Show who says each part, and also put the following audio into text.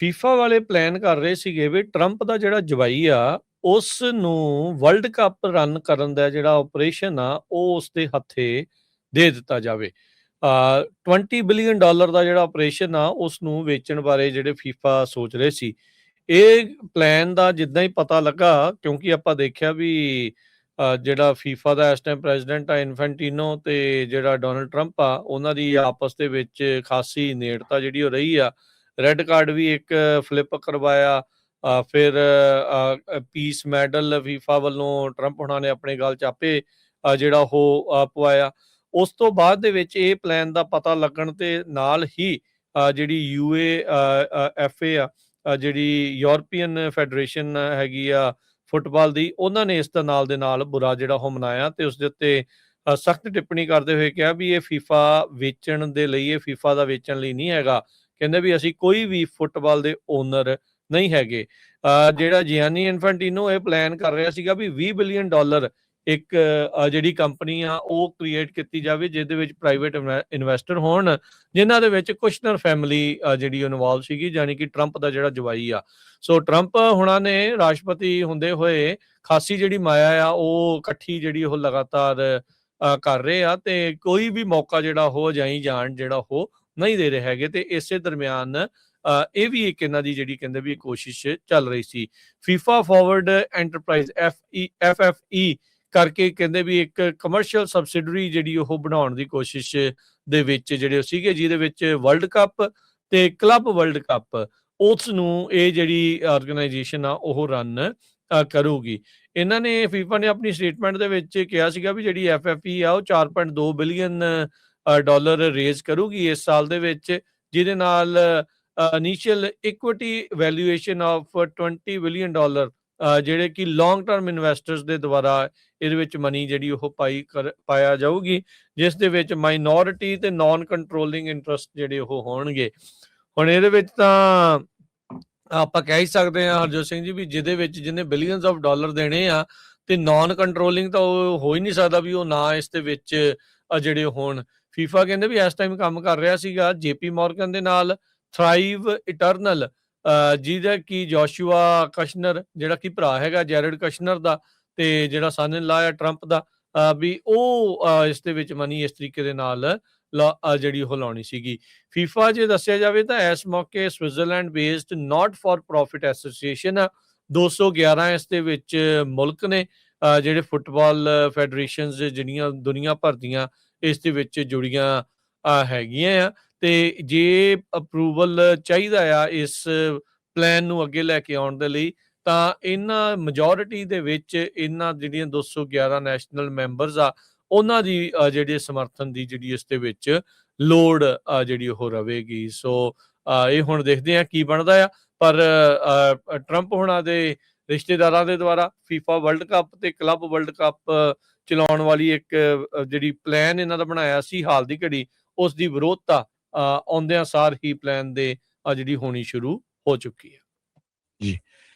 Speaker 1: FIFA ਵਾਲੇ plan ਕਰ ਰਹੇ ਸੀਗੇ ਵੀ ਟਰੰਪ ਦਾ ਜਿਹੜਾ ਜਵਾਈ ਆ ਉਸ ਨੂੰ ਵਰਲਡ ਕੱਪ ਰਨ ਕਰਨ ਦਾ ਜਿਹੜਾ ਆਪਰੇਸ਼ਨ ਆ ਉਹ ਉਸਦੇ ਹੱਥੇ ਦੇ ਦਿੱਤਾ ਜਾਵੇ। 20 ਬਿਲੀਅਨ ਡਾਲਰ ਦਾ ਜਿਹੜਾ ਆਪਰੇਸ਼ਨ ਆ ਉਸ ਨੂੰ ਵੇਚਣ ਬਾਰੇ ਜਿਹੜੇ ਫੀਫਾ ਸੋਚ ਰਹੇ ਸੀ। ਇਹ ਪਲਾਨ ਦਾ ਜਿੱਦਾਂ ਹੀ ਪਤਾ ਲੱਗਾ, ਕਿਉਂਕਿ ਆਪਾਂ ਦੇਖਿਆ ਵੀ ਜਿਹੜਾ ਫੀਫਾ ਦਾ ਇਸ ਟਾਈਮ ਪ੍ਰੈਜ਼ੀਡੈਂਟ ਆ ਇਨਫੈਂਟੀਨੋ ਤੇ ਜਿਹੜਾ ਡੋਨਲਡ ਟਰੰਪ ਆ ਉਹਨਾਂ ਦੀ ਆਪਸ ਦੇ ਵਿੱਚ ਖਾਸੀ ਨੇੜਤਾ ਜਿਹੜੀ ਉਹ ਰਹੀ ਆ। ਰੈੱਡ ਕਾਰਡ ਵੀ ਇੱਕ ਫਲਿੱਪ ਕਰਵਾਇਆ। ਫਿਰ ਪੀਸ ਮੈਡਲ ਫੀਫਾ ਵੱਲੋਂ ਟਰੰਪ ਹੁਣਾਂ ਨੇ ਆਪਣੇ ਗੱਲ 'ਚ ਆਪੇ ਜਿਹੜਾ ਉਹ ਪਵਾਇਆ। ਉਸ ਤੋਂ ਬਾਅਦ ਦੇ ਵਿੱਚ ਇਹ ਪਲਾਨ ਦਾ ਪਤਾ ਲੱਗਣ ਤੇ ਨਾਲ ਹੀ ਜਿਹੜੀ UEFA ਆ ਜਿਹੜੀ ਯੂਰਪੀਅਨ ਫੈਡਰੇਸ਼ਨ ਹੈਗੀ ਆ ਫੁੱਟਬਾਲ ਦੀ, ਉਹਨਾਂ ਨੇ ਇਸ ਦਾ ਨਾਲ ਦੇ ਨਾਲ ਬੁਰਾ ਜਿਹੜਾ ਉਹ ਮਨਾਇਆ ਤੇ ਉਸਦੇ ਉੱਤੇ ਸਖਤ ਟਿੱਪਣੀ ਕਰਦੇ ਹੋਏ ਕਿਹਾ ਵੀ ਇਹ ਫੀਫਾ ਵੇਚਣ ਦੇ ਲਈ, ਇਹ ਫੀਫਾ ਦਾ ਵੇਚਣ ਲਈ ਨਹੀਂ ਹੈਗਾ। ਕਹਿੰਦੇ ਵੀ ਅਸੀਂ ਕੋਈ ਵੀ ਫੁੱਟਬਾਲ ਦੇ ਓਨਰ ਨਹੀਂ ਹੈਗੇ। ਜਿਹੜਾ ਜਿਆਨੀ ਇਨਫੈਂਟੀਨੋ ਇਹ ਪਲਾਨ ਕਰ ਰਿਹਾ ਸੀਗਾ ਵੀ 20 ਬਿਲੀਅਨ ਡਾਲਰ ਇੱਕ ਜਿਹੜੀ ਕੰਪਨੀ ਆ ਉਹ ਕ੍ਰੀਏਟ ਕੀਤੀ ਜਾਵੇ ਜਿਹਦੇ ਵਿੱਚ ਪ੍ਰਾਈਵੇਟ ਇਨਵੈਸਟਰ ਹੋਣ, ਜਿਨ੍ਹਾਂ ਦੇ ਵਿੱਚ ਕੁਸ਼ਨਰ ਫੈਮਿਲੀ ਜਿਹੜੀ ਇਨਵੋਲਵ ਸੀਗੀ, ਜਾਣੀ ਕਿ ਟਰੰਪ ਦਾ ਜਿਹੜਾ ਜਵਾਈ ਆ। ਸੋ ਟਰੰਪ ਹੁਣਾਂ ਨੇ ਰਾਸ਼ਟਰਪਤੀ ਹੁੰਦੇ ਹੋਏ ਖਾਸੀ ਜਿਹੜੀ ਮਾਇਆ ਆ ਉਹ ਇਕੱਠੀ ਜਿਹੜੀ ਉਹ ਲਗਾਤਾਰ ਕਰ ਰਹੇ ਆ ਤੇ ਕੋਈ ਵੀ ਮੌਕਾ ਜਿਹੜਾ ਉਹ ਜਾਈ ਜਾਣ ਜਿਹੜਾ ਉਹ ਨਹੀਂ ਦੇ ਰਹੇ ਹੈਗੇ। ਤੇ ਇਸੇ ਦਰਮਿਆਨ ਇਹ ਵੀ ਇੱਕ ਇਹਨਾਂ ਦੀ ਜਿਹੜੀ ਕਹਿੰਦੇ ਵੀ ਕੋਸ਼ਿਸ਼ ਚੱਲ ਰਹੀ ਸੀ। ਫੀਫਾ ਫਾਰਵਰਡ ਐਂਟਰਪ੍ਰਾਈਜ਼ FFE ਕਰਕੇ ਕਹਿੰਦੇ ਵੀ ਇੱਕ ਕਮਰਸ਼ੀਅਲ ਸਬਸਿਡਰੀ ਜਿਹੜੀ ਉਹ ਬਣਾਉਣ ਦੀ ਕੋਸ਼ਿਸ਼ ਦੇ ਵਿੱਚ ਜਿਹੜੇ ਸੀਗੇ, ਜਿਹਦੇ ਵਿੱਚ ਵਰਲਡ ਕੱਪ ਤੇ ਕਲੱਬ ਵਰਲਡ ਕੱਪ ਉਸ ਨੂੰ ਇਹ ਜਿਹੜੀ ਆਰਗੇਨਾਈਜੇਸ਼ਨ ਆ ਉਹ ਰਨ ਕਰੂਗੀ। ਇਹਨਾਂ ਨੇ ਫੀਫਾ ਨੇ ਆਪਣੀ ਸਟੇਟਮੈਂਟ ਦੇ ਵਿੱਚ ਕਿਹਾ ਸੀਗਾ ਵੀ ਜਿਹੜੀ FFE ਆ ਉਹ 4.2 ਬਿਲੀਅਨ ਡਾਲਰ ਰੇਜ਼ ਕਰੂਗੀ ਇਸ ਸਾਲ ਦੇ ਵਿੱਚ, ਜਿਹਦੇ ਨਾਲ initial equity valuation of 20 billion dollar ਜਿਹੜੇ ਕਿ ਲੌਂਗ ਟਰਮ ਇਨਵੈਸਟਰਸ ਦੇ ਦੁਆਰਾ ਇਹਦੇ ਵਿੱਚ ਮਨੀ ਜਿਹੜੀ ਉਹ ਪਾਇਆ ਜਾਊਗੀ, ਜਿਸ ਦੇ ਵਿੱਚ ਮਾਈਨੋਰਿਟੀ ਤੇ ਨਾਨ ਕੰਟਰੋਲਿੰਗ ਇੰਟਰਸਟ ਜਿਹੜੇ ਉਹ ਹੋਣਗੇ। ਹੁਣ ਇਹਦੇ ਵਿੱਚ ਤਾਂ ਆਪਾਂ ਕਹਿ ਹੀ ਸਕਦੇ ਹਾਂ ਹਰਜੋਤ ਸਿੰਘ ਜੀ ਵੀ ਜਿਹਦੇ ਵਿੱਚ ਜਿਹਨੇ ਬਿਲੀਅਨਸ ਆਫ ਡਾਲਰ ਦੇਣੇ ਆ ਤੇ ਨਾਨ ਕੰਟਰੋਲਿੰਗ ਤਾਂ ਉਹ ਹੋ ਹੀ ਨਹੀਂ ਸਕਦਾ ਵੀ ਉਹ ਨਾ ਇਸ ਦੇ ਵਿੱਚ ਜਿਹੜੇ ਹੋਣ। ਫੀਫਾ ਕਹਿੰਦੇ ਵੀ ਇਸ ਟਾਈਮ ਕੰਮ ਕਰ ਰਿਹਾ ਸੀਗਾ JP ਮੋਰਗਨ ਦੇ ਨਾਲ, ਥਰਾਈਵ ਇਟਰਨਲ ਜਿਹਦਾ ਕਿ ਜੋਸ਼ੂਆ ਕਸ਼ਨਰ ਜਿਹੜਾ ਕਿ ਭਰਾ ਹੈਗਾ ਜੈਰਡ ਕਸ਼ਨਰ ਦਾ ਤੇ ਜਿਹੜਾ ਸਨ ਇਨ ਲਾ ਹੈ ਟਰੰਪ ਦਾ, ਵੀ ਉਹ ਇਸ ਦੇ ਵਿੱਚ ਮਨੀ ਇਸ ਤਰੀਕੇ ਦੇ ਨਾਲ ਜਿਹੜੀ ਉਹ ਲਾਉਣੀ ਸੀਗੀ। ਫੀਫਾ ਜੇ ਦੱਸਿਆ ਜਾਵੇ ਤਾਂ ਇਸ ਮੌਕੇ Switzerland based not for profit association 211 ਇਸ ਦੇ ਵਿੱਚ ਮੁਲਕ ਨੇ ਜਿਹੜੇ ਫੁੱਟਬਾਲ ਫੈਡਰੇਸ਼ਨਸ ਜਿਹੜੀਆਂ ਦੁਨੀਆ ਭਰ ਦੀਆਂ ਇਸ ਦੇ ਵਿੱਚ ਜੁੜੀਆਂ ਹੈਗੀਆਂ ਆ। ਤੇ ਜੇ ਅਪਰੂਵਲ ਚਾਹੀਦਾ ਆ ਇਸ ਪਲਾਨ ਨੂੰ ਅੱਗੇ ਲੈ ਕੇ ਆਉਣ ਦੇ ਲਈ ਤਾਂ ਇਹਨਾਂ ਮੈਜੋਰਿਟੀ ਦੇ ਵਿੱਚ ਇਹਨਾਂ ਜਿਹੜੀਆਂ 211 ਨੈਸ਼ਨਲ ਮੈਂਬਰਸ ਆ ਉਹਨਾਂ ਦੀ ਜਿਹੜੇ ਸਮਰਥਨ ਦੀ ਜਿਹੜੀ ਇਸ ਦੇ ਵਿੱਚ ਲੋੜ ਜਿਹੜੀ ਉਹ ਰਹੇਗੀ। ਸੋ ਇਹ ਹੁਣ ਦੇਖਦੇ ਆ ਕੀ ਬਣਦਾ ਆ। ਪਰ ਟਰੰਪ ਹੁਣਾਂ ਦੇ ਰਿਸ਼ਤੇਦਾਰਾਂ ਦੇ ਦੁਆਰਾ ਫੀਫਾ ਵਰਲਡ ਕੱਪ ਤੇ ਕਲੱਬ ਵਰਲਡ ਕੱਪ ਚਲਾਉਣ ਵਾਲੀ ਇੱਕ ਜਿਹੜੀ ਪਲਾਨ ਇਹਨਾਂ ਦਾ ਬਣਾਇਆ ਸੀ ਹਾਲ ਦੀ ਘੜੀ, ਉਸ ਦੀ ਵਿਰੋਧਤਾ ਆਉਂਦਿਆਂ ਸਾਰ ਹੀ ਪਲਾਨ ਦੇ ਜਿਹੜੀ ਹੋਣੀ ਸ਼ੁਰੂ ਹੋ ਚੁੱਕੀ ਹੈ।
Speaker 2: ਜੀ